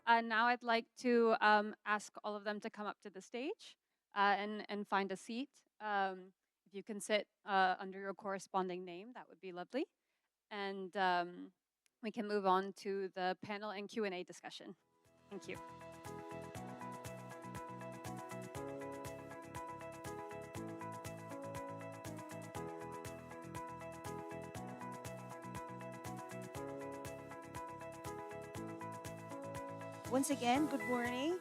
Now I'd like to ask all of them to come up to the stage and find a seat. If you can sit under your corresponding name, that would be lovely. And we can move on to the panel and Q&A discussion. Thank you. Once again, good morning.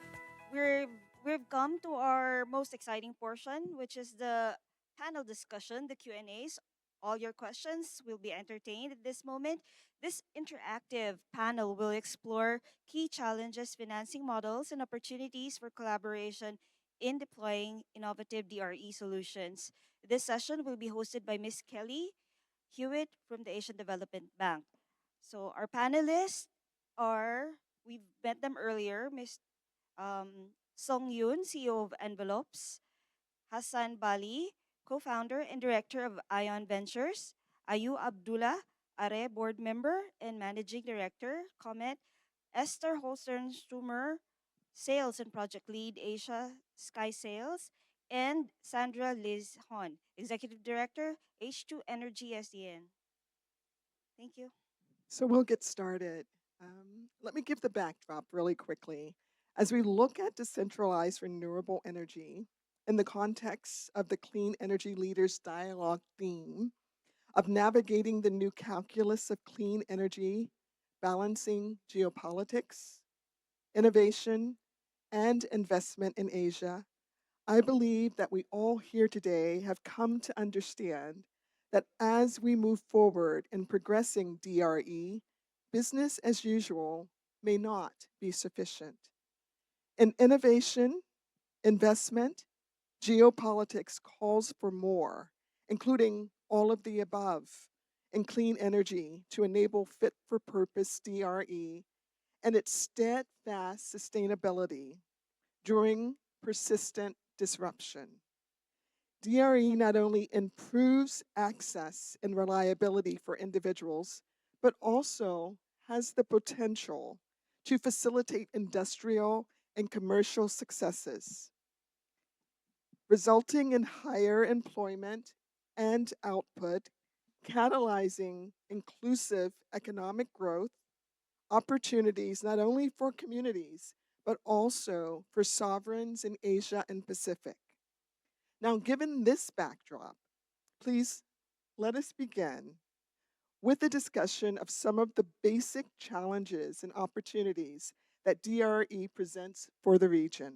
We've come to our most exciting portion, which is the panel discussion, the Q&As. All your questions will be entertained at this moment. This interactive panel will explore key challenges, financing models, and opportunities for collaboration in deploying innovative DRE solutions. This session will be hosted by Ms. Kelly Hewitt from the Asian Development Bank. So our panelists are, we've met them earlier, Ms. Song Yoon, CEO of Envelopes, Hassen Bali, co-founder and director of Ion Ventures, Ayu Abdullah, ARE board member and managing director, COMET, Esther Holsten-Stühmer, sales and project lead, Asia Skysails, and Sandra Liz Hon, executive director, H2 Energy SDN. Thank you. So we'll get started. Let me give the backdrop really quickly. As we look at decentralized renewable energy in the context of the Clean Energy Leaders Dialogue theme of navigating the new calculus of clean energy, balancing geopolitics, innovation, and investment in Asia, I believe that we all here today have come to understand that as we move forward in progressing DRE, business as usual may not be sufficient. In innovation, investment, geopolitics calls for more, including all of the above, in clean energy to enable fit for purpose DRE and its steadfast sustainability during persistent disruption. DRE not only improves access and reliability for individuals, but also has the potential to facilitate industrial and commercial successes, resulting in higher employment and output, catalyzing inclusive economic growth, opportunities not only for communities, but also for sovereigns in Asia and Pacific. Now, given this backdrop, please let us begin with a discussion of some of the basic challenges and opportunities that DRE presents for the region.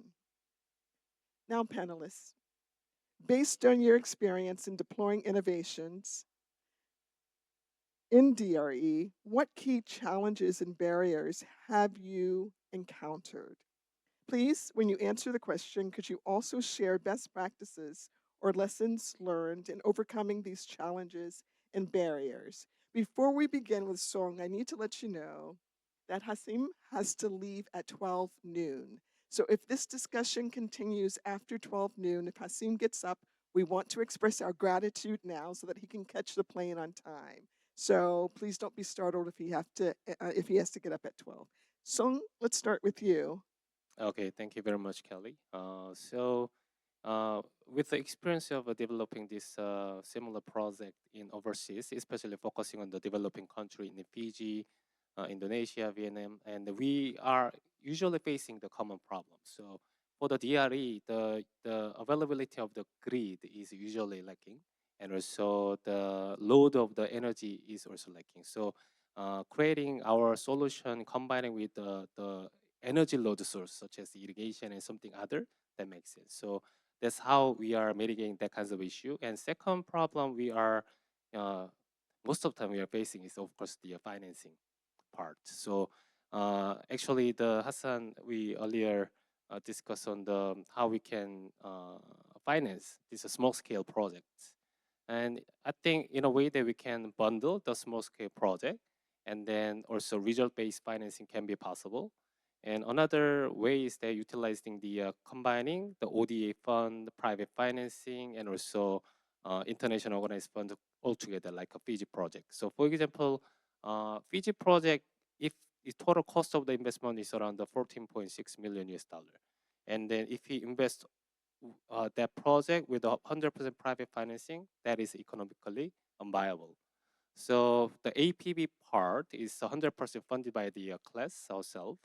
Now, panelists, based on your experience in deploying innovations in DRE, what key challenges and barriers have you encountered? Please, when you answer the question, could you also share best practices or lessons learned in overcoming these challenges and barriers? Before we begin with Song, I need to let you know that Hasim has to leave at 12 noon. So if this discussion continues after 12 noon, if Hasim gets up, we want to express our gratitude now so that he can catch the plane on time. So please don't be startled if he has to get up at 12. Song, let's start with you. Okay, thank you very much, Kelly. With the experience of developing this similar project in overseas, especially focusing on the developing country in Fiji, Indonesia, Vietnam, and we are usually facing the common problem. So for the DRE, the availability of the grid is usually lacking, and also the load of the energy is also lacking. So creating our solution, combining with the energy load source such as irrigation and something other, that makes sense. So that's how we are mitigating that kinds of issue. And second problem we are most of the time we are facing is of course the financing part. So actually the Hassan we earlier discussed on the how we can finance these small scale projects. And I think in a way that we can bundle the small scale project and then also result based financing can be possible. And another way is that utilizing the combining the ODA fund, private financing, and also international organized fund all together, like a Fiji project. So, for example, Fiji project, if the total cost of the investment is around the 14.6 million US dollar. And then if he invests that project with 100% private financing, that is economically unviable. So the APB part is 100% funded by the class ourselves,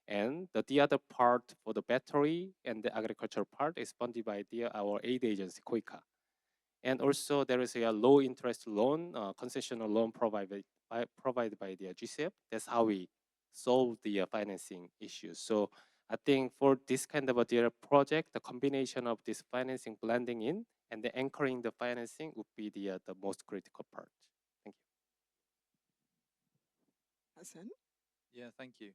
and the other part for the battery and the agricultural part is funded by our aid agency, KOICA. And also there is a low interest loan, concessional loan provided by the GCF. That's how we solve the financing issues. So I think for this kind of a DRE project, the combination of this financing blending in and the anchoring the financing would be the most critical part. Thank you. Hassen? Yeah, thank you.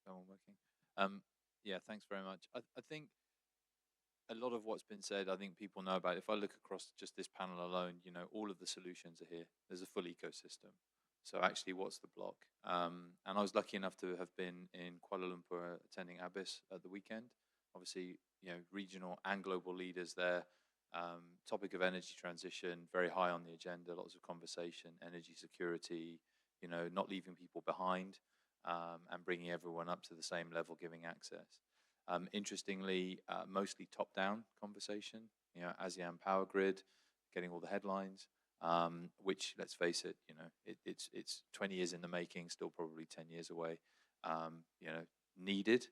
That one working? Yeah, thanks very much. I think a lot of what's been said, I think people know about. If I look across just this panel alone, you know, all of the solutions are here. There's a full ecosystem. So actually, what's the block? And I was lucky enough to have been in Kuala Lumpur attending ABIS at the weekend. Obviously, you know, regional and global leaders there. Topic of energy transition, very high on the agenda, lots of conversation, energy security, you know, not leaving people behind, and bringing everyone up to the same level, giving access. Interestingly, mostly top-down conversation, you know, ASEAN Power Grid, getting all the headlines, which, let's face it, you know, it's 20 years in the making, still probably 10 years away, you know, needed,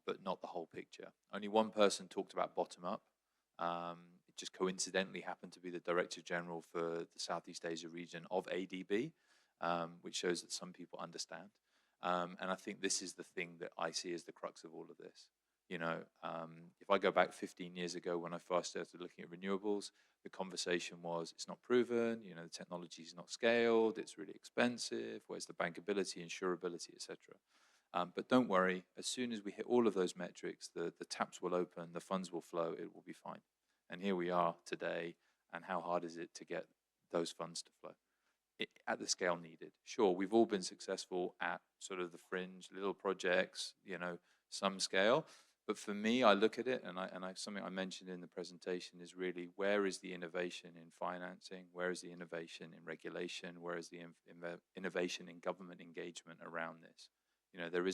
but not the whole picture. Only one person talked about bottom-up. It just coincidentally happened to be the Director General for the Southeast Asia region of ADB, which shows that some people understand. And I think this is the thing that I see as the crux of all of this. You know, if I go back 15 years ago when I first started looking at renewables, the conversation was, it's not proven, you know, the technology is not scaled, it's really expensive, where's the bankability, insurability, etc. But don't worry, as soon as we hit all of those metrics, the taps will open, the funds will flow, it will be fine. And here we are today, and how hard is it to get those funds to flow? At the scale needed. Sure, we've all been successful at sort of the fringe little projects, you know, some scale. But for me, I look at it, and something I mentioned in the presentation is really, where is the innovation in financing? Where is the innovation in regulation? Where is the innovation in government engagement around this? You know, there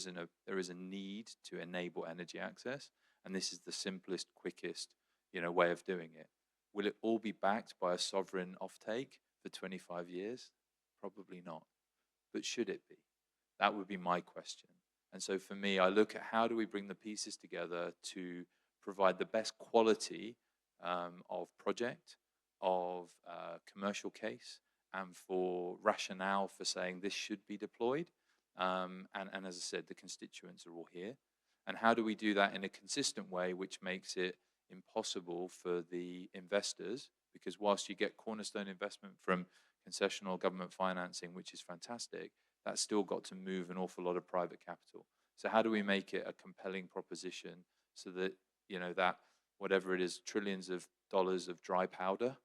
is a need to enable energy access, and this is the simplest, quickest, you know, way of doing it. Will it all be backed by a sovereign offtake for 25 years? Probably not. But should it be? That would be my question. And so for me, I look at how do we bring the pieces together to provide the best quality of project, of commercial case, and for rationale for saying this should be deployed. And as I said, the constituents are all here. And how do we do that in a consistent way, which makes it impossible for the investors? Because whilst you get cornerstone investment from concessional government financing, which is fantastic, that's still got to move an awful lot of private capital. So how do we make it a compelling proposition so that, you know, that whatever it is, trillions of dollars of dry powder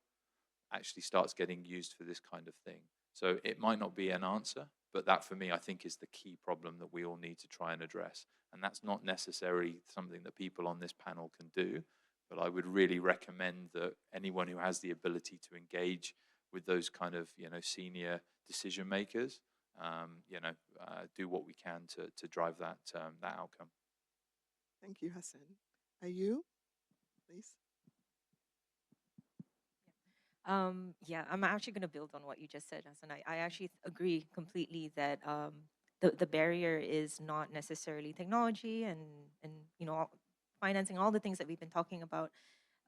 actually starts getting used for this kind of thing? So it might not be an answer, but that for me, I think, is the key problem that we all need to try and address. And that's not necessarily something that people on this panel can do, but I would really recommend that anyone who has the ability to engage with those kind of, you know, senior decision makers, you know, do what we can to drive that outcome. Thank you, Hassen. Ayu, please. Yeah, I'm actually going to build on what you just said, Hassan. I actually agree completely that the barrier is not necessarily technology and you know, financing, all the things that we've been talking about.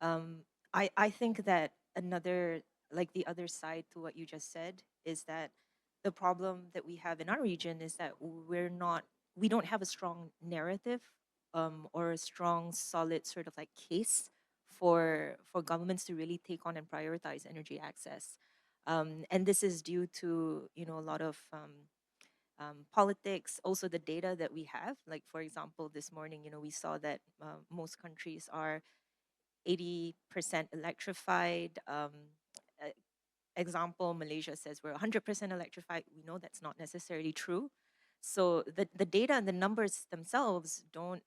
I think that another, like the other side to what you just said, is that the problem that we have in our region is that we don't have a strong narrative or a strong, solid sort of like case for governments to really take on and prioritize energy access. And this is due to, you know, a lot of politics, also the data that we have. Like, for example, this morning, you know, we saw that most countries are 80% electrified. Example, Malaysia says we're 100% electrified. We know that's not necessarily true. So the data and the numbers themselves don't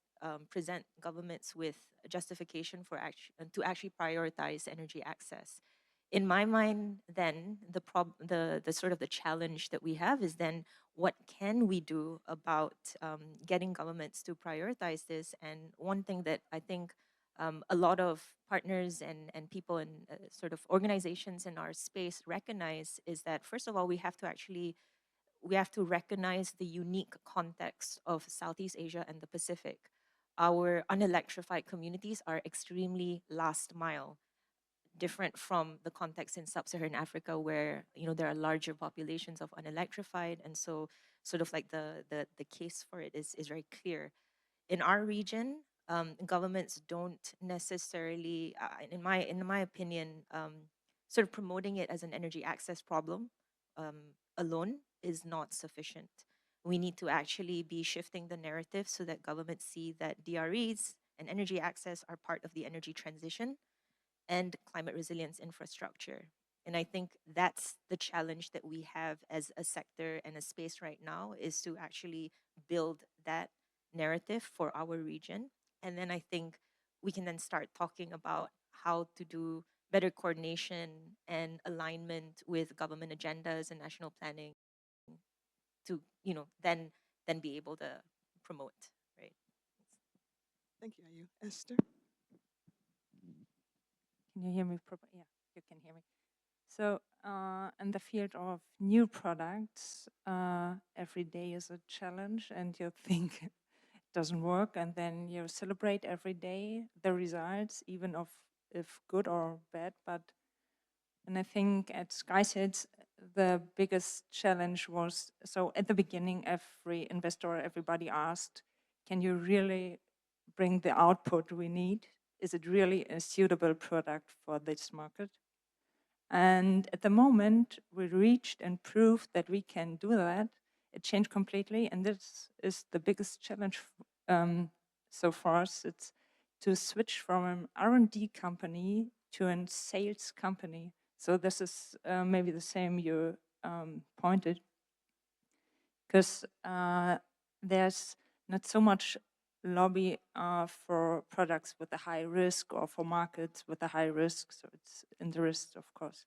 present governments with a justification for to actually prioritize energy access. in my mind, then the sort of the challenge that we have is then what can we do about getting governments to prioritize this? And one thing that I think a lot of partners and people in sort of organizations in our space recognize is that, first of all, we have to recognize the unique context of Southeast Asia and the Pacific. Our unelectrified communities are extremely last mile, different from the context in sub-Saharan Africa, where there are larger populations of unelectrified, and so sort of like the case for it is very clear. In our region, governments don't necessarily, in my opinion, sort of promoting it as an energy access problem alone is not sufficient. We need to actually be shifting the narrative so that governments see that DREs and energy access are part of the energy transition and climate resilience infrastructure. And I think that's the challenge that we have as a sector and a space right now, is to actually build that narrative for our region. And then I think we can then start talking about how to do better coordination and alignment with government agendas and national planning to, then be able to promote, right? Thank you, Ayu. Esther? Can you hear me properly? Yeah, you can hear me. So in the field of new products, every day is a challenge and you think it doesn't work, and then you celebrate every day the results, even if good or bad. And I think at Skysails, the biggest challenge was, so at the beginning, every investor, everybody asked, can you really bring the output we need? Is it really a suitable product for this market? And at the moment, we reached and proved that we can do that. It changed completely, and this is the biggest challenge. So for us, it's to switch from an R&D company to a sales company. So this is maybe the same you pointed, because there's not so much lobby for products with a high risk or for markets with a high risk. So it's in the risk, of course.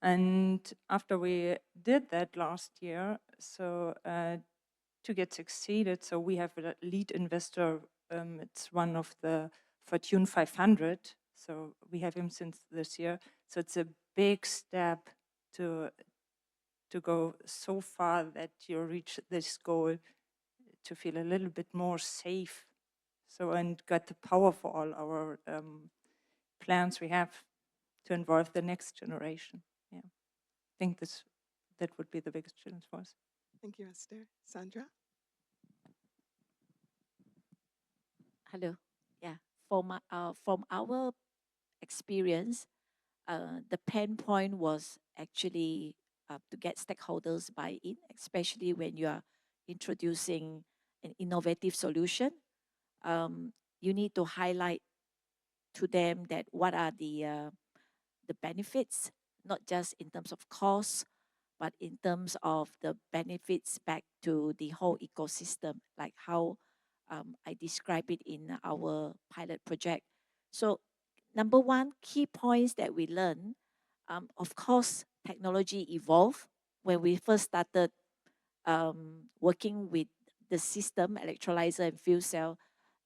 And after we did that last year, so to get succeeded, so we have a lead investor. It's one of the Fortune 500. So we have him since this year. So it's a big step to go so far that you reach this goal, to feel a little bit more safe. So, and got the power for all our plans we have to involve the next generation. Yeah, I think that would be the biggest challenge for us. Thank you, Esther. Sandra? Hello. Yeah. From our experience, the pain point was actually to get stakeholders buy-in, especially when you are introducing an innovative solution. You need to highlight to them that what are the benefits, not just in terms of cost, but in terms of the benefits back to the whole ecosystem, like how I describe it in our pilot project. So number one, key points that we learn, of course, technology evolved. When we first started working with the system, electrolyzer and fuel cell,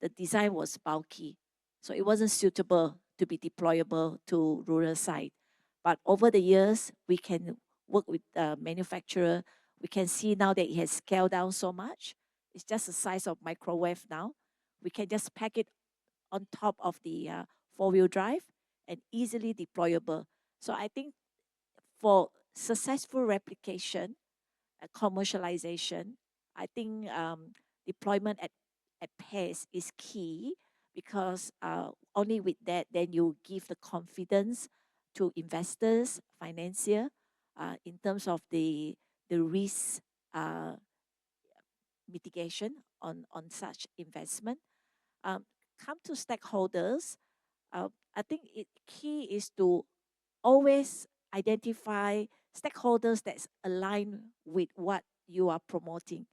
the design was bulky. So it wasn't suitable to be deployable to rural site. But over the years, we can work with the manufacturer. We can see now that it has scaled down so much. It's just the size of microwave now. We can just pack it on top of the four-wheel drive and easily deployable. So I think for successful replication, commercialization, I think deployment at pace is key, because only with that, then you give the confidence to investors, financier, in terms of the risk mitigation on such investment. Come to stakeholders, I think key is to always identify stakeholders that's aligned with what you are promoting.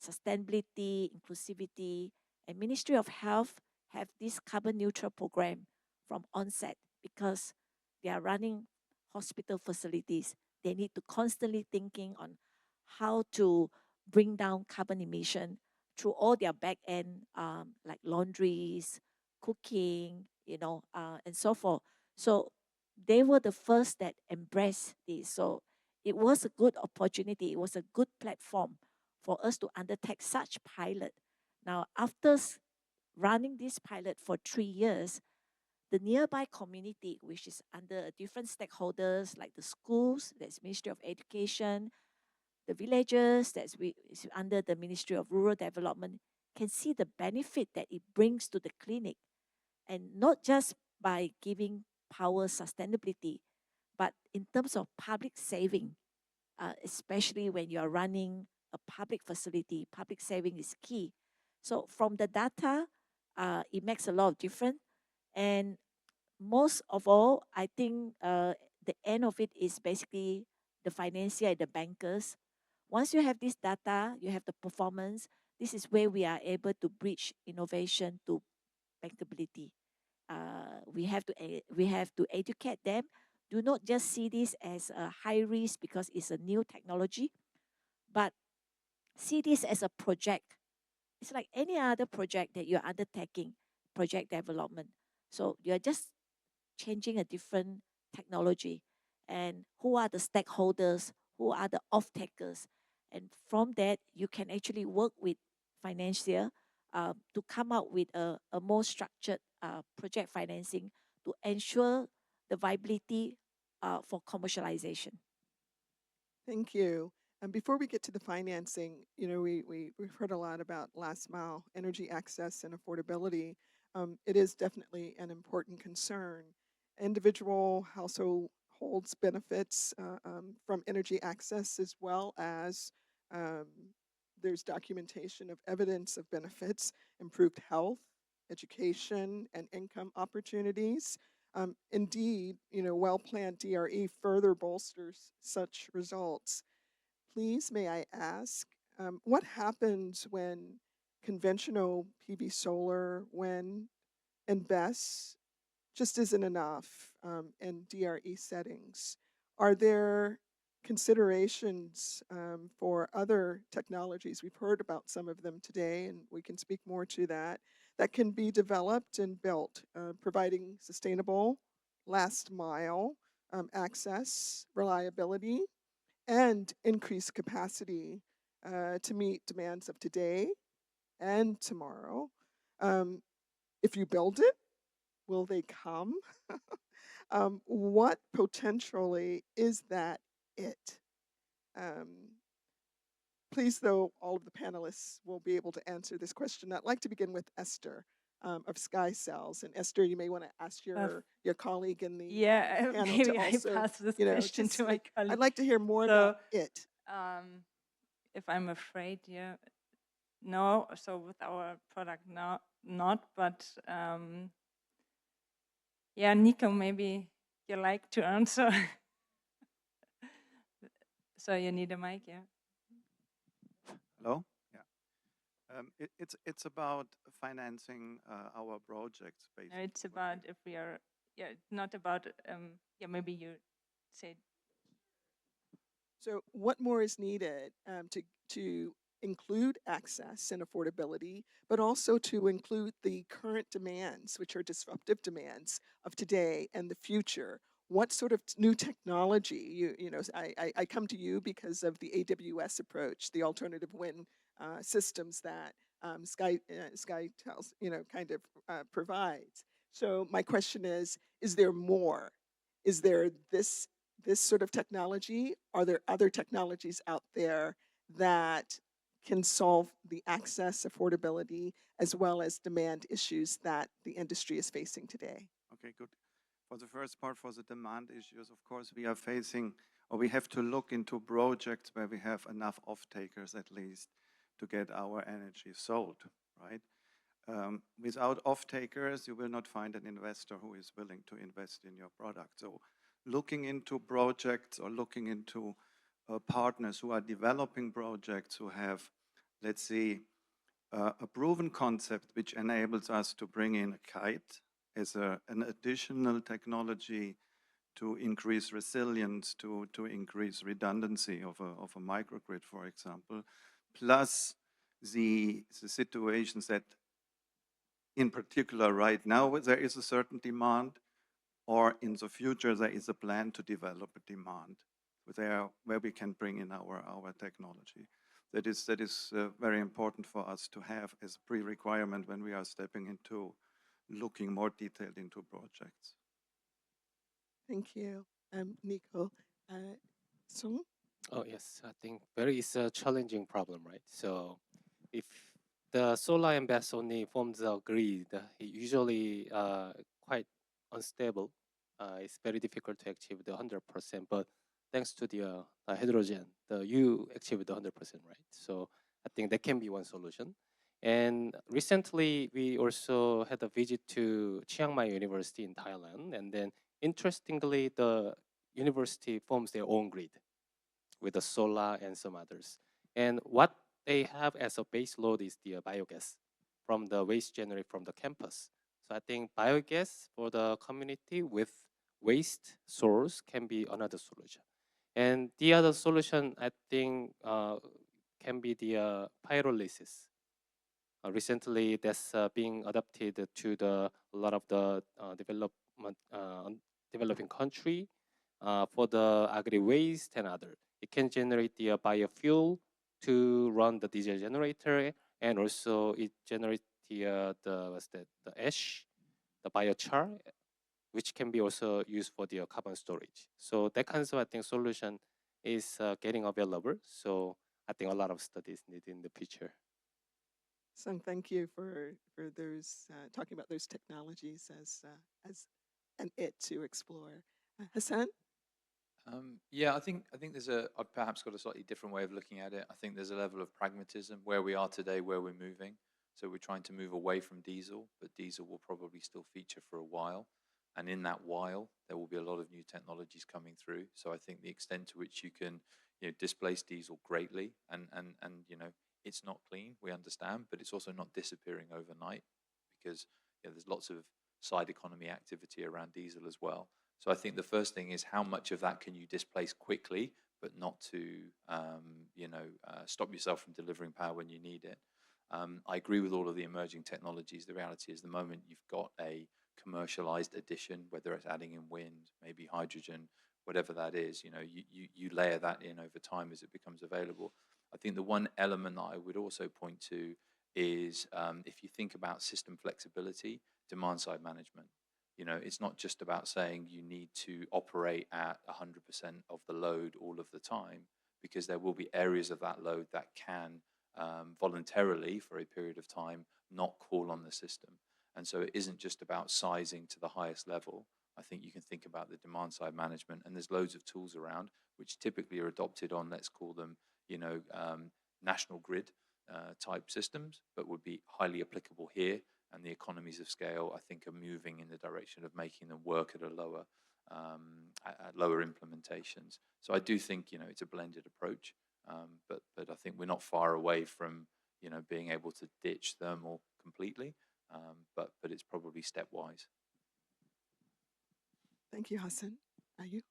Sustainability, inclusivity, and Ministry of Health have this carbon neutral program from onset, because they are running hospital facilities. They need to constantly thinking on how to bring down carbon emission through all their back end, like laundries, cooking, and so forth. So they were the first that embraced this. So it was a good opportunity. It was a good platform for us to undertake such pilot. Now, after running this pilot for 3 years, the nearby community, which is under different stakeholders like the schools, that's Ministry of Education, the villages, is under the Ministry of Rural Development, can see the benefit that it brings to the clinic. And not just by giving power sustainability, but in terms of public saving, especially when you are running a public facility, public saving is key. So from the data, it makes a lot of difference. And most of all, I think the end of it is basically the financier and the bankers. Once you have this data, you have the performance, this is where we are able to bridge innovation to bankability. We have to educate them. Do not just see this as a high risk because it's a new technology, but see this as a project. It's like any other project that you're undertaking, project development. So you're just changing a different technology. And who are the stakeholders? Who are the off-takers? And from that, you can actually work with financier to come up with a more structured project financing to ensure the viability for commercialization. Thank you. And before we get to the financing, we've heard a lot about last mile energy access and affordability. It is definitely an important concern. Individual households benefits from energy access, as well as um, there's documentation of evidence of benefits, improved health, education, and income opportunities. Indeed, well-planned DRE further bolsters such results. Please, may I ask, what happens when conventional PV solar, wind, and BESS just isn't enough in DRE settings? Are there considerations for other technologies? We've heard about some of them today, and we can speak more to that can be developed and built, providing sustainable last mile access, reliability, and increased capacity to meet demands of today and tomorrow. If you build it, will they come? What potentially is that it? Please, though, all of the panelists will be able to answer this question. I'd like to begin with Esther of Skysails. And Esther, you may want to ask your colleague in the Yeah, panel maybe to I also, pass this question just to my colleague. I'd like to hear more So, about it. If I'm afraid, yeah, no. So with our product, no, not. But yeah, Nico, maybe you like to answer. So you need a mic, yeah. Hello? Yeah. It's about financing our projects, No, basically. it's about if we are, yeah, not about, yeah, maybe you say. So what more is needed to include access and affordability, but also to include the current demands, which are disruptive demands of today and the future? What sort of new technology? I come to you because of the AWS approach, the alternative wind systems that Skysails, kind of provides. So my question is there more? Is there this sort of technology? Are there other technologies out there that can solve the access, affordability, as well as demand issues that the industry is facing today? Okay, good. For the first part, for the demand issues, of course, we are facing, or we have to look into projects where we have enough off-takers at least to get our energy sold, right? Without off-takers, you will not find an investor who is willing to invest in your product. So looking into projects or looking into partners who are developing projects who have, let's say, a proven concept which enables us to bring in a kite as an additional technology to increase resilience, to increase redundancy of a microgrid, for example, plus the situations that in particular right now there is a certain demand, or in the future there is a plan to develop a demand where we can bring in our technology. That is very important for us to have as a pre-requirement when we are stepping into looking more detailed into projects. Thank you, Nico. Sung? Oh yes, I think it's a challenging problem, right? So if the solar and BESS only forms a grid, it usually quite unstable. It's very difficult to achieve the 100%, but thanks to the hydrogen, you achieve the 100%, right? So I think that can be one solution. And recently, we also had a visit to Chiang Mai University in Thailand, and then interestingly, the university forms their own grid with the solar and some others. And what they have as a base load is the biogas from the waste generated from the campus. So I think biogas for the community with waste source can be another solution. And the other solution I think can be the pyrolysis. Recently, that's being adapted to a lot of the developing country for the agri waste and other. It can generate the biofuel to run the diesel generator, and also it generates the ash, the biochar, which can be also used for the carbon storage. So that kind of I think solution is getting available. So I think a lot of studies needed in the future. Sung, thank you for those talking about those technologies as an it to explore. Hassan? Yeah, I think I've perhaps got a slightly different way of looking at it. I think there's a level of pragmatism where we are today, where we're moving. So we're trying to move away from diesel, but diesel will probably still feature for a while. And in that while, there will be a lot of new technologies coming through. So I think the extent to which you can, displace diesel greatly, and it's not clean, we understand, but it's also not disappearing overnight, because there's lots of side economy activity around diesel as well. So I think the first thing is how much of that can you displace quickly, but not to stop yourself from delivering power when you need it. I agree with all of the emerging technologies. The reality is the moment you've got a commercialized addition, whether it's adding in wind, maybe hydrogen, whatever that is, you layer that in over time as it becomes available. I think the one element that I would also point to is if you think about system flexibility, demand side management. It's not just about saying you need to operate at 100% of the load all of the time, because there will be areas of that load that can voluntarily, for a period of time, not call on the system. And so it isn't just about sizing to the highest level. I think you can think about the demand side management, and there's loads of tools around which typically are adopted on, let's call them, national grid type systems, but would be highly applicable here. And the economies of scale, I think, are moving in the direction of making them work at lower implementations. So I do think it's a blended approach, but I think we're not far away from being able to ditch thermal completely, but it's probably stepwise. Thank you, Hassan. Ayu?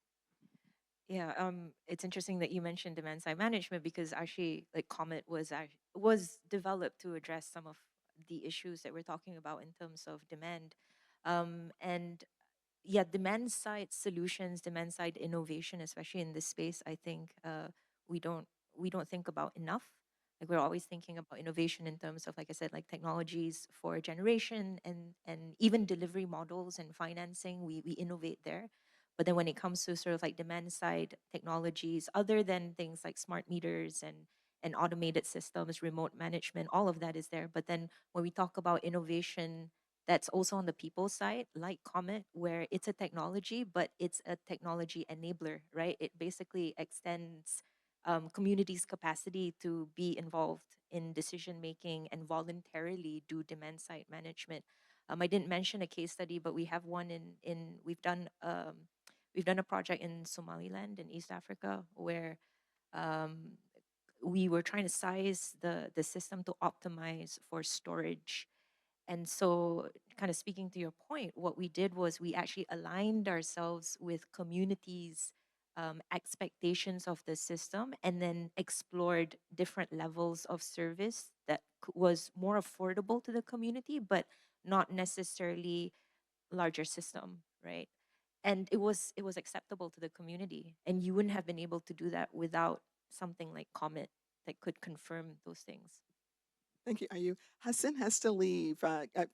Yeah, it's interesting that you mentioned demand side management, because actually, like, COMET was developed to address some of the issues that we're talking about in terms of demand, and yeah, demand side solutions, demand side innovation, especially in this space, I think we don't think about enough. Like, we're always thinking about innovation in terms of, like I said, like technologies for generation and even delivery models and financing. We innovate there. But then when it comes to sort of like demand side technologies, other than things like smart meters and automated systems, remote management, all of that is there. But then when we talk about innovation, that's also on the people side, like COMET, where it's a technology, but it's a technology enabler, right? It basically extends communities' capacity to be involved in decision making and voluntarily do demand side management. I didn't mention a case study, but we have one in we've done a project in Somaliland in East Africa where we were trying to size the system to optimize for storage. And so, kind of speaking to your point, what we did was we actually aligned ourselves with communities' expectations of the system, and then explored different levels of service that was more affordable to the community, but not necessarily larger system, right? And it was acceptable to the community, and you wouldn't have been able to do that without something like COMET that could confirm those things. Thank you, Ayu. Hassen has to leave.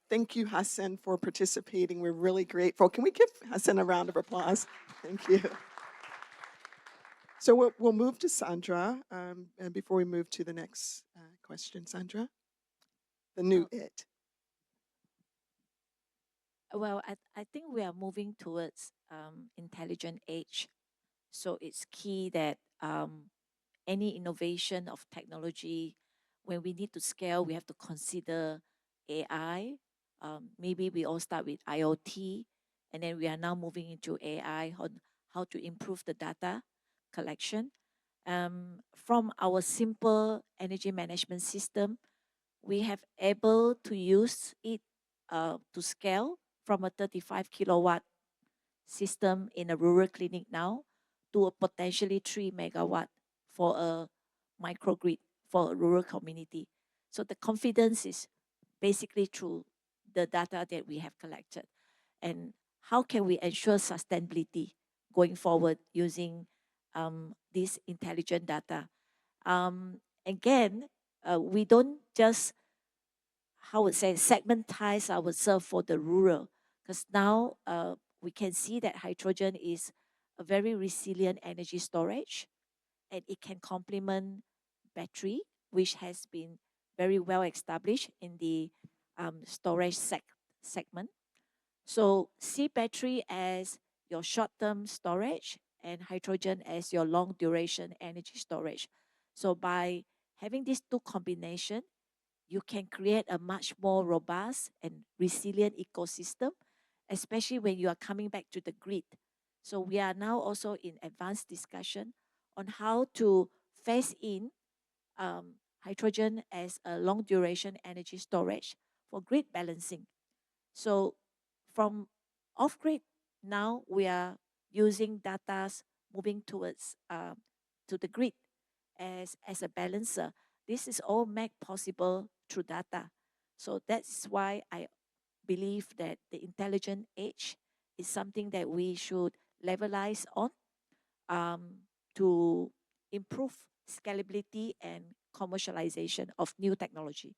Thank you, Hassen, for participating. We're really grateful. Can we give Hassen a round of applause? Thank you. So we'll move to Sandra. And before we move to the next question, Sandra, the new it. Well, I think we are moving towards intelligent age. So it's key that any innovation of technology, when we need to scale, we have to consider AI. Maybe we all start with IoT, and then we are now moving into AI on how to improve the data collection. From our simple energy management system, we have able to use it to scale from a 35 kilowatt system in a rural clinic now to a potentially 3 megawatt for a microgrid for a rural community. So the confidence is basically through the data that we have collected. And how can we ensure sustainability going forward using this intelligent data? Again, we don't just, how would say, segmentize ourselves for the rural, because now we can see that hydrogen is a very resilient energy storage, and it can complement battery, which has been very well established in the storage segment. So see battery as your short-term storage and hydrogen as your long-duration energy storage. So by having these two combination, you can create a much more robust and resilient ecosystem, especially when you are coming back to the grid. So we are now also in advanced discussion on how to phase in hydrogen as a long duration energy storage for grid balancing. So from off grid, now we are using data moving towards to the grid as a balancer. This is all made possible through data. So that's why I believe that the intelligent age is something that we should levelize on to improve scalability and commercialization of new technology.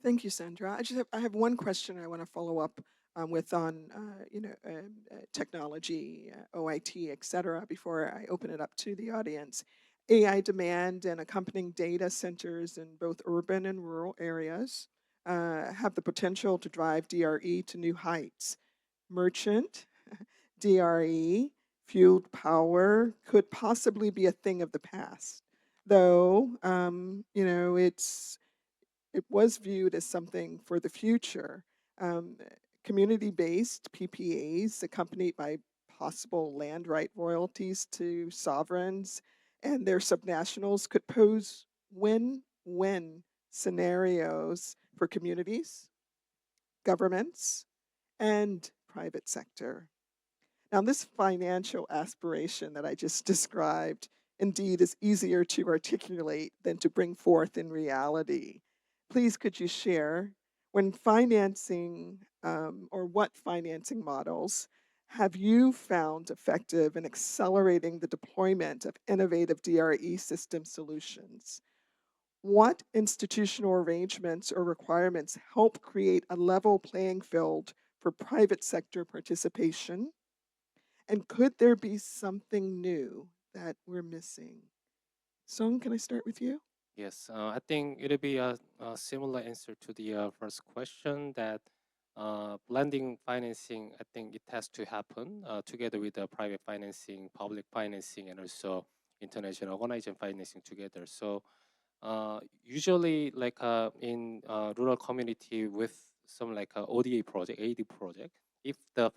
Thank you, Sandra. I have one question I want to follow up with on technology, OIT, et cetera, before I open it up to the audience. AI demand and accompanying data centers in both urban and rural areas have the potential to drive DRE to new heights. Merchant, DRE, fueled power could possibly be a thing of the past, though, it was viewed as something for the future. Community-based PPAs accompanied by possible land right royalties to sovereigns and their subnationals could pose win-win scenarios for communities, governments, and private sector. Now, this financial aspiration that I just described indeed is easier to articulate than to bring forth in reality. Please, could you share when financing or what financing models have you found effective in accelerating the deployment of innovative DRE system solutions? What institutional arrangements or requirements help create a level playing field for private sector participation? And could there be something new that we're missing? Song, can I start with you? Yes, I think it'll be a similar answer to the first question that blending financing, I think it has to happen together with the private financing, public financing, and also international organization financing together. So usually like in rural community with some like ODA project, AD project, if the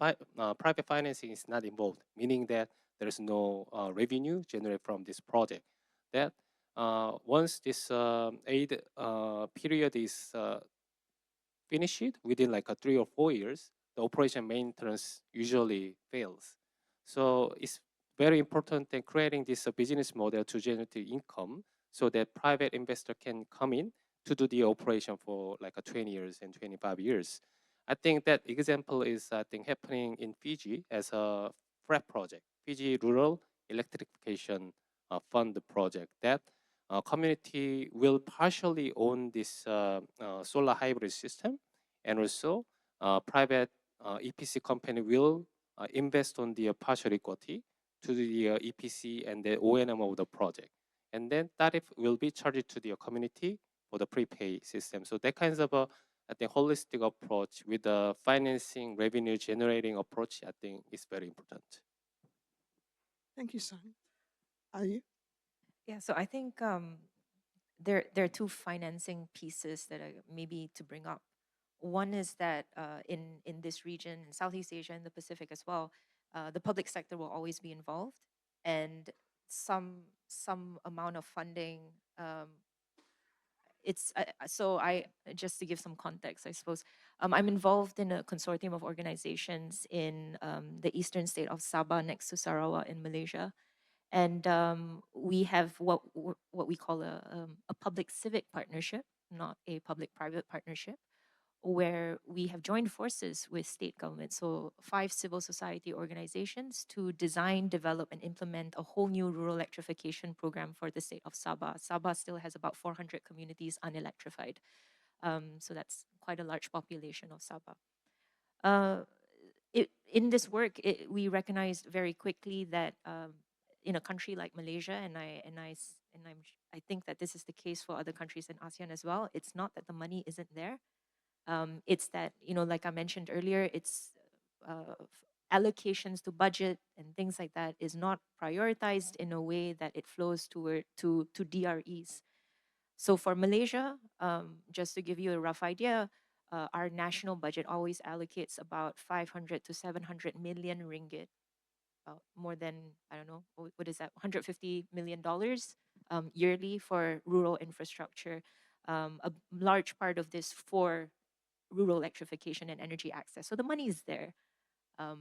private financing is not involved, meaning that there's no revenue generated from this project, that once this aid period is finish it within like 3 or 4 years, the operation maintenance usually fails. So it's very important in creating this business model to generate income so that private investor can come in to do the operation for like 20 years and 25 years. I think that example is happening in Fiji as a FREP project, Fiji Rural Electrification Fund project that community will partially own this solar hybrid system, and also private EPC company will invest on the partial equity to the EPC and the O&M of the project. And then tariff will be charged to the community for the prepay system. So that kinds of I think holistic approach with the financing revenue generating approach, I think is very important. Thank you, Son. Ayu? Yeah, so I think there are two financing pieces that I maybe to bring up. One is that in this region, in Southeast Asia and the Pacific as well, the public sector will always be involved, and some amount of funding. It's so I just to give some context, I suppose. I'm involved in a consortium of organizations in the eastern state of Sabah, next to Sarawak in Malaysia, and we have what we call a public civic partnership, not a public private partnership, where we have joined forces with state government, so 5 civil society organizations, to design, develop, and implement a whole new rural electrification program for the state of Sabah. Sabah still has about 400 communities unelectrified, so that's quite a large population of Sabah. In this work, we recognized very quickly that in a country like Malaysia, I think that this is the case for other countries in ASEAN as well. It's not that the money isn't there. It's that, like I mentioned earlier, it's allocations to budget and things like that is not prioritized in a way that it flows to DREs. So for Malaysia, just to give you a rough idea, our national budget always allocates about 500 to 700 million ringgit, more than, I don't know, what is that, $150 million yearly for rural infrastructure. A large part of this for rural electrification and energy access. So the money is there.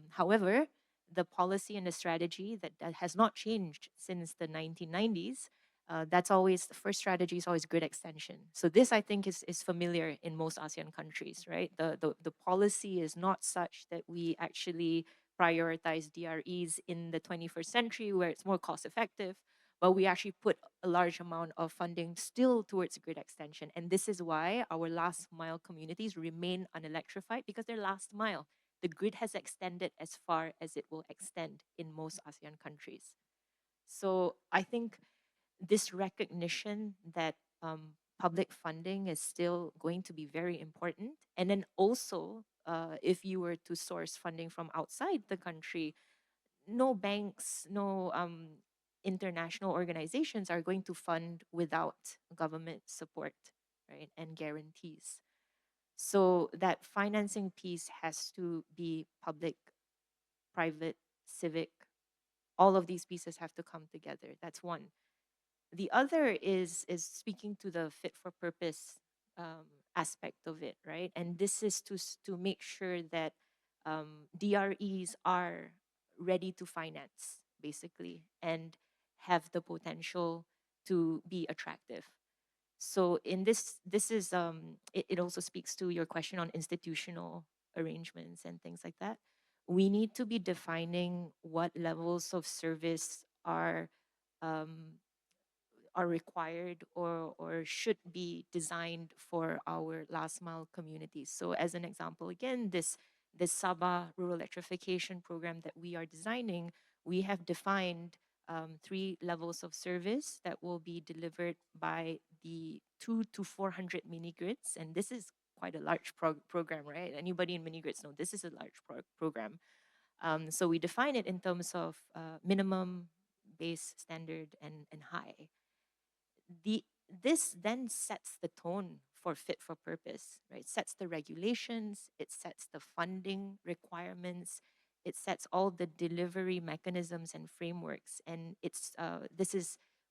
However, the policy and the strategy that has not changed since the 1990s, that's always, the first strategy is always grid extension. So this, I think, is familiar in most ASEAN countries, right? The policy is not such that we actually prioritize DREs in the 21st century where it's more cost effective, but we actually put a large amount of funding still towards grid extension. And this is why our last mile communities remain unelectrified, because they're last mile. The grid has extended as far as it will extend in most ASEAN countries. So I think this recognition that public funding is still going to be very important. And then also, if you were to source funding from outside the country, no banks, no international organizations are going to fund without government support, right, and guarantees. So that financing piece has to be public, private, civic. All of these pieces have to come together. That's one. The other is speaking to the fit for purpose aspect of it, right? And this is to make sure that DREs are ready to finance, basically, and have the potential to be attractive. So in this is it also speaks to your question on institutional arrangements and things like that. We need to be defining what levels of service are required or should be designed for our last mile communities. So as an example, again, this Sabah rural electrification program that we are designing, we have defined 3 levels of service that will be delivered by the 2 to 400 mini grids. And this is quite a large program, right? Anybody in mini grids know this is a large program. So we define it in terms of minimum, base, standard, and high. This then sets the tone for fit for purpose, right? It sets the regulations, it sets the funding requirements, it sets all the delivery mechanisms and frameworks. And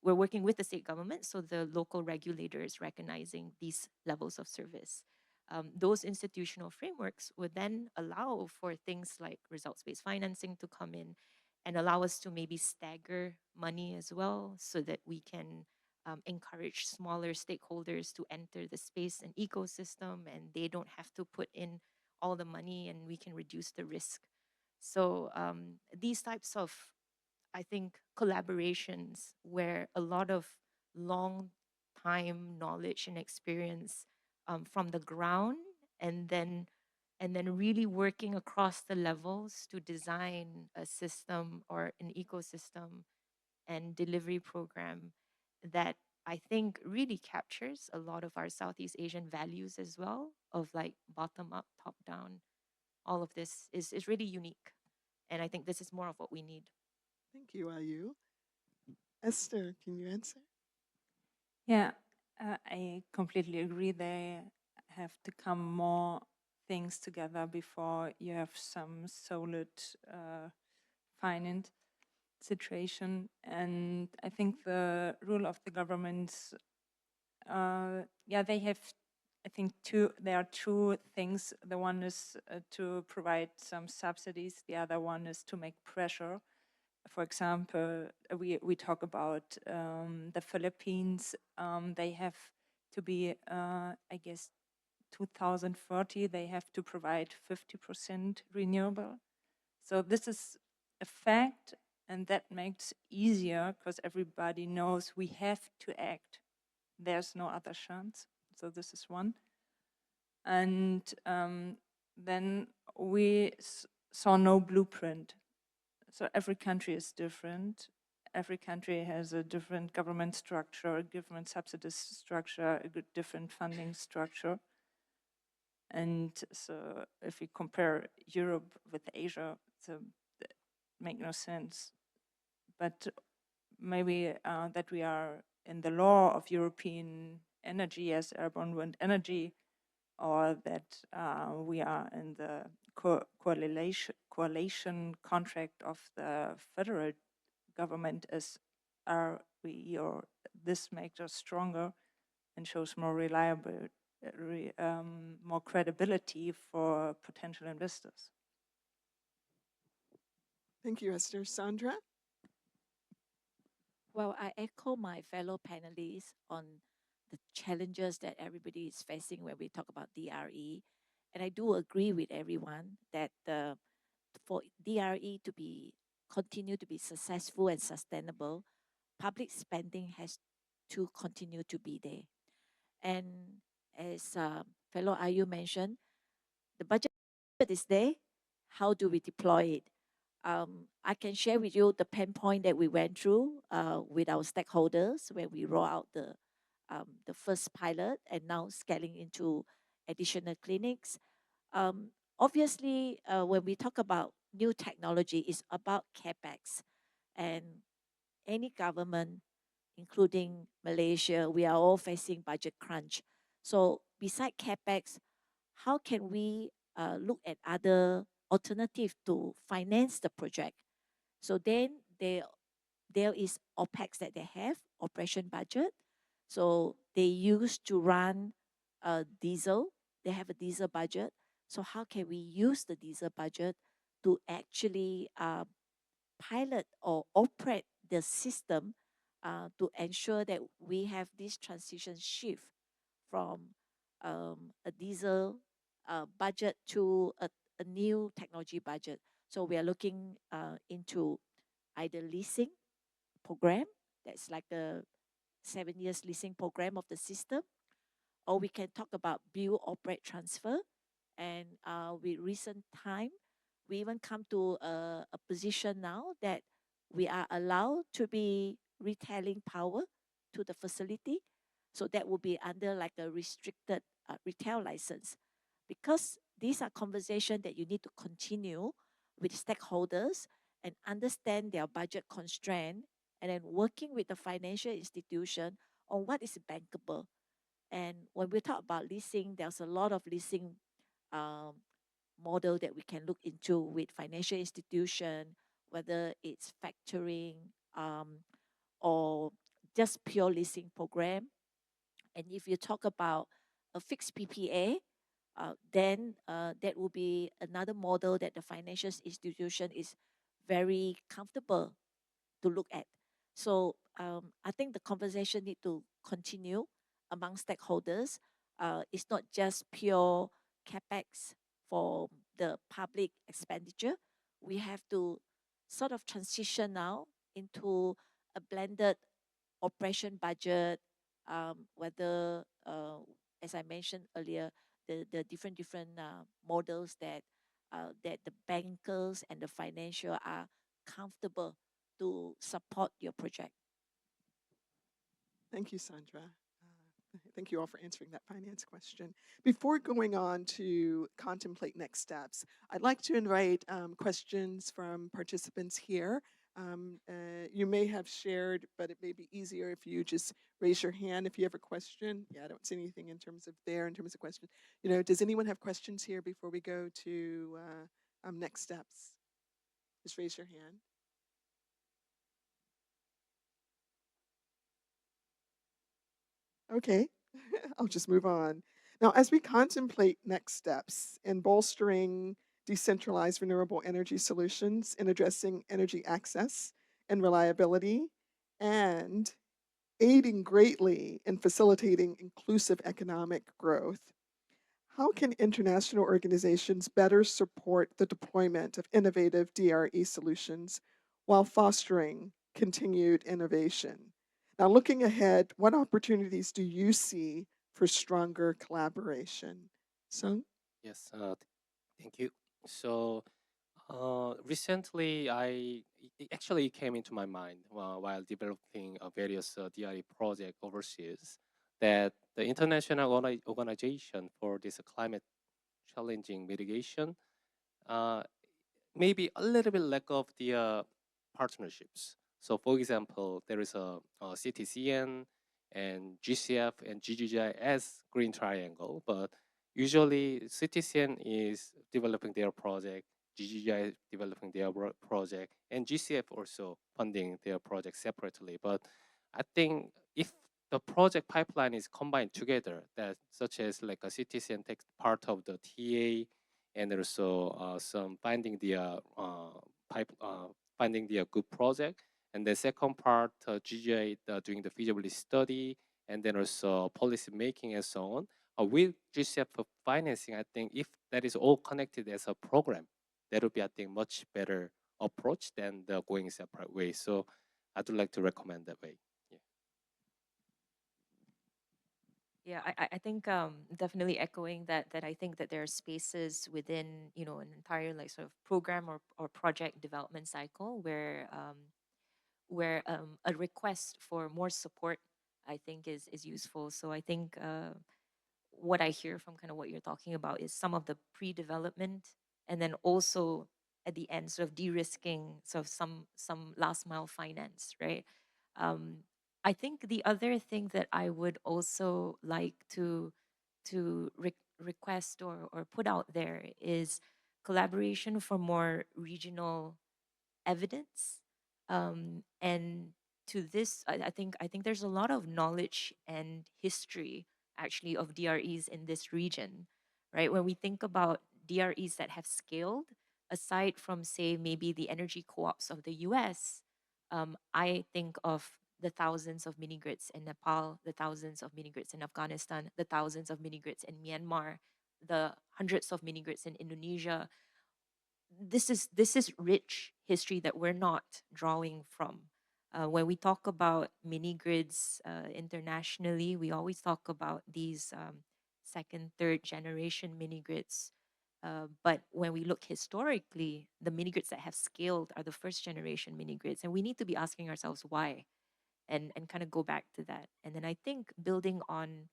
we're working with the state government, so the local regulator is recognizing these levels of service. those institutional frameworks would then allow for things like results-based financing to come in and allow us to maybe stagger money as well so that we can encourage smaller stakeholders to enter the space and ecosystem, and they don't have to put in all the money, and we can reduce the risk. So these types of, I think, collaborations where a lot of long time knowledge and experience from the ground, and then really working across the levels to design a system or an ecosystem and delivery program that I think really captures a lot of our Southeast Asian values as well, of like bottom up, top down. All of this is really unique. And I think this is more of what we need. Thank you, Ayu. Esther, can you answer? Yeah, I completely agree. They have to come more things together before you have some solid finance situation. And I think the role of the governments, yeah, they have, I think there are two things. The one is to provide some subsidies. The other one is to make pressure. For example, we talk about the Philippines. They have to be, I guess, 2030, they have to provide 50% renewable. So this is a fact, and that makes easier because everybody knows we have to act. There's no other chance. So this is one. And then we saw no blueprint. So every country is different. Every country has a different government structure, a different subsidies structure, a different funding structure. And so if we compare Europe with Asia, so it make no sense. But maybe that we are in the law of European energy as urban wind energy, or that we are in the coalition contract of the federal government as RWE, or this makes us stronger and shows more reliable, more credibility for potential investors. Thank you, Esther. Sandra? Well, I echo my fellow panelists on the challenges that everybody is facing when we talk about DRE. And I do agree with everyone that for DRE to be continue to be successful and sustainable, public spending has to continue to be there. And as fellow Ayu mentioned, the budget is there. How do we deploy it? I can share with you the pain point that we went through with our stakeholders when we roll out the first pilot and now scaling into additional clinics. Obviously, when we talk about new technology, it's about capex, and any government, including Malaysia, we are all facing budget crunch. So, beside capex, how can we look at other alternative to finance the project? So then there is OPEX that they have, operation budget. So they used to run diesel. They have a diesel budget. So how can we use the diesel budget to actually pilot or operate the system to ensure that we have this transition shift from a diesel budget to a new technology budget. So we are looking into either leasing program, that's like the 7 years leasing program of the system, or we can talk about build, operate, transfer. And with recent time, we even come to a position now that we are allowed to be retailing power to the facility. So that will be under like a restricted retail license. Because these are conversations that you need to continue with stakeholders and understand their budget constraint, and then working with the financial institution on what is bankable. And when we talk about leasing, there's a lot of leasing um, model that we can look into with financial institution, whether it's factoring or just pure leasing program. And if you talk about a fixed PPA, then that will be another model that the financial institution is very comfortable to look at. So I think the conversation need to continue among stakeholders. It's not just pure capex for the public expenditure. We have to sort of transition now into a blended operation budget, whether, as I mentioned earlier, the different models that the bankers and the financial are comfortable to support your project. Thank you, Sandra. Thank you all for answering that finance question. Before going on to contemplate next steps, I'd like to invite questions from participants here. You may have shared, but it may be easier if you just raise your hand if you have a question. Yeah, I don't see anything in terms of questions. Does anyone have questions here before we go to next steps? Just raise your hand. Okay, I'll just move on. Now, as we contemplate next steps in bolstering decentralized renewable energy solutions in addressing energy access and reliability, and aiding greatly in facilitating inclusive economic growth, how can international organizations better support the deployment of innovative DRE solutions while fostering continued innovation? Now, looking ahead, what opportunities do you see for stronger collaboration? Sung? Yes, thank you. So recently, it actually came into my mind while developing various DRE project overseas that the international organization for this climate challenging mitigation maybe a little bit lack of the partnerships. So, for example, there is a CTCN and GCF and GGI as Green Triangle, but usually CTCN is developing their project, GGI is developing their project, and GCF also funding their project separately. But I think if the project pipeline is combined together, that such as like a CTCN takes part of the TA, and also some finding the finding the good project, and the second part GGI doing the feasibility study, and then also policy making and so on. With GCF financing, I think if that is all connected as a program, that would be, I think, much better approach than the going separate way. So I would like to recommend that way. Yeah, I think definitely echoing that I think that there are spaces within an entire like sort of program or project development cycle where a request for more support I think is useful. So I think what I hear from kind of what you're talking about is some of the pre-development and then also at the end sort of de-risking sort of some last mile finance, right? I think the other thing that I would also like to request or put out there is collaboration for more regional evidence. And to this, I think there's a lot of knowledge and history actually of DREs in this region, right? When we think about DREs that have scaled, aside from say maybe the energy co-ops of the US, I think of the thousands of mini grids in Nepal, the thousands of mini grids in Afghanistan, the thousands of mini grids in Myanmar, the hundreds of mini grids in Indonesia. This is rich history that we're not drawing from. When we talk about mini grids internationally, we always talk about these second, third generation mini grids. But when we look historically, the mini grids that have scaled are the first generation mini grids, and we need to be asking ourselves why, and kind of go back to that. And then I think building on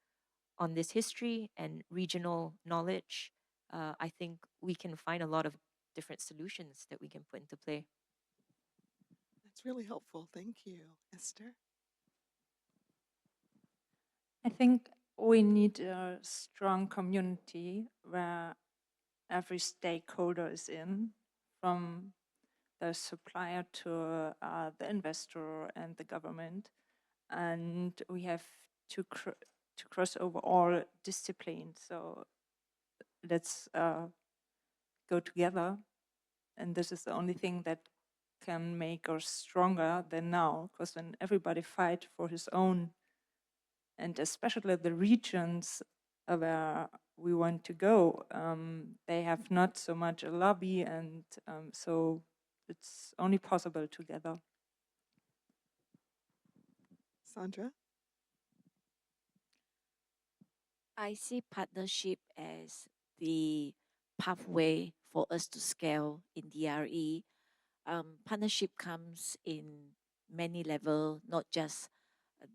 this history and regional knowledge, I think we can find a lot of different solutions that we can put into play. That's really helpful. Thank you. Esther? I think we need a strong community where every stakeholder is in, from the supplier to the investor and the government. And we have to cross over all disciplines. So let's go together. And this is the only thing that can make us stronger than now, because when everybody fight for his own, and especially the regions where we want to go, they have not so much a lobby, and so it's only possible together. Sandra? I see partnership as the pathway for us to scale in DRE. Partnership comes in many levels, not just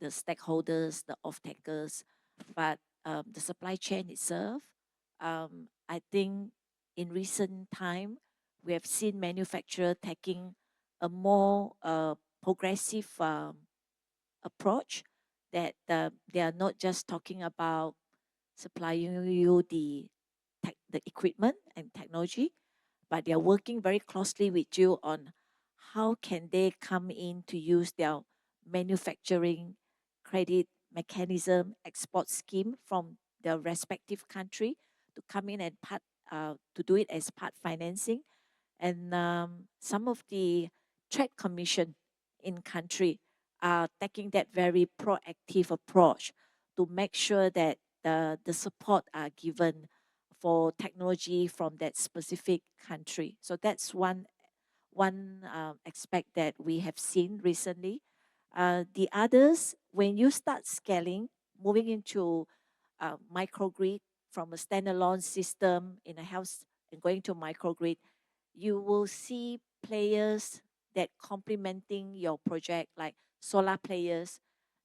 the stakeholders, the off-takers, but the supply chain itself. I think in recent time, we have seen manufacturers taking a more progressive approach, that they are not just talking about supplying you the equipment and technology, but they are working very closely with you on how can they come in to use their manufacturing credit mechanism export scheme from their respective country to come in and part to do it as part financing. And some of the trade commission in country are taking that very proactive approach to make sure that the support are given for technology from that specific country. So that's one aspect that we have seen recently. The others, when you start scaling, moving into microgrid from a standalone system in a house and going to microgrid, you will see players that complementing your project, like solar players.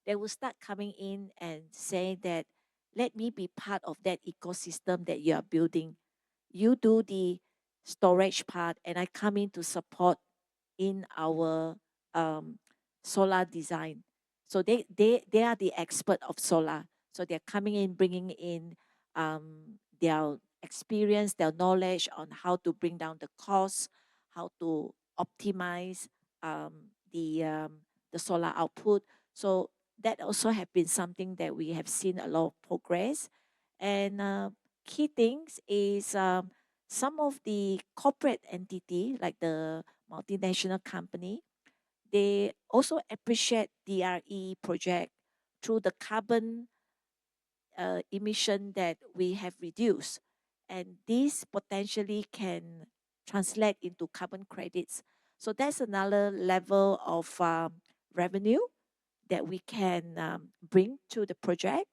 They will start coming in and say that, let me be part of that ecosystem that you are building. You do the storage part, and I come in to support in our solar design. So they are the expert of solar. So they're coming in, bringing in their experience, their knowledge on how to bring down the cost, how to optimize the solar output. So that also have been something that we have seen a lot of progress. And key things is some of the corporate entity, like the multinational company, they also appreciate DRE project through the carbon emission that we have reduced. And this potentially can translate into carbon credits. So that's another level of revenue that we can bring to the project.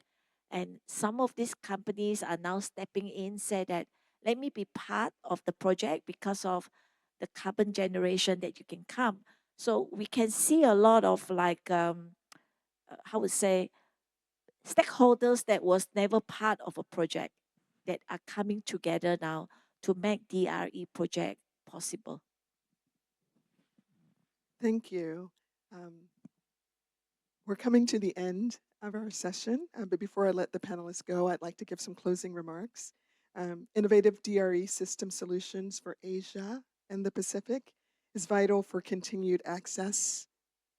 And some of these companies are now stepping in, say that, let me be part of the project because of the carbon generation that you can come. So we can see a lot of like, how would say, stakeholders that was never part of a project that are coming together now to make DRE project possible. Thank you. We're coming to the end of our session, but before I let the panelists go, I'd like to give some closing remarks. Innovative DRE system solutions for Asia and the Pacific is vital for continued access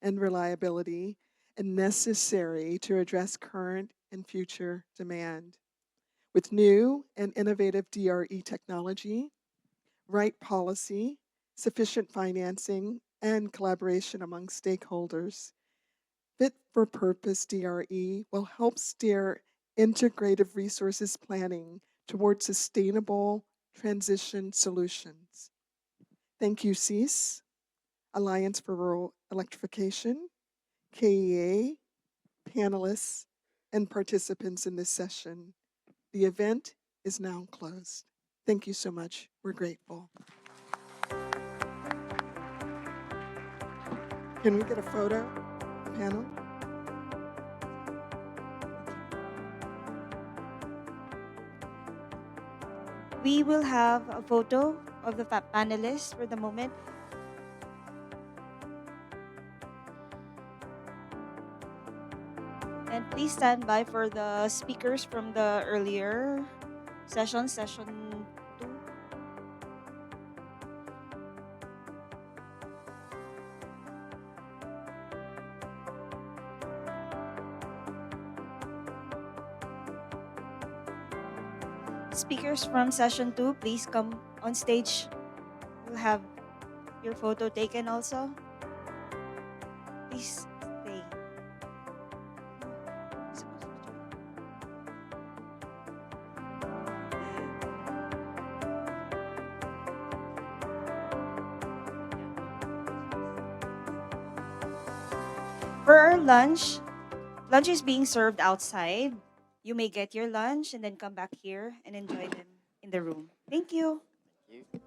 and reliability, and necessary to address current and future demand. With new and innovative DRE technology, right policy, sufficient financing, and collaboration among stakeholders, Fit for Purpose DRE will help steer integrative resources planning towards sustainable transition solutions. Thank you, CEAS, Alliance for Rural Electrification, KEA, panelists, and participants in this session. The event is now closed. Thank you so much. We're grateful. Can we get a photo, panel? We will have a photo of the panelists for the moment. And please stand by for the speakers from the earlier session 2. Speakers speakers from session 2, please come on stage. We'll have your photo taken also. Please stay. For our lunch is being served outside. You may get your lunch and then come back here and enjoy them in the room. Thank you. Thank you.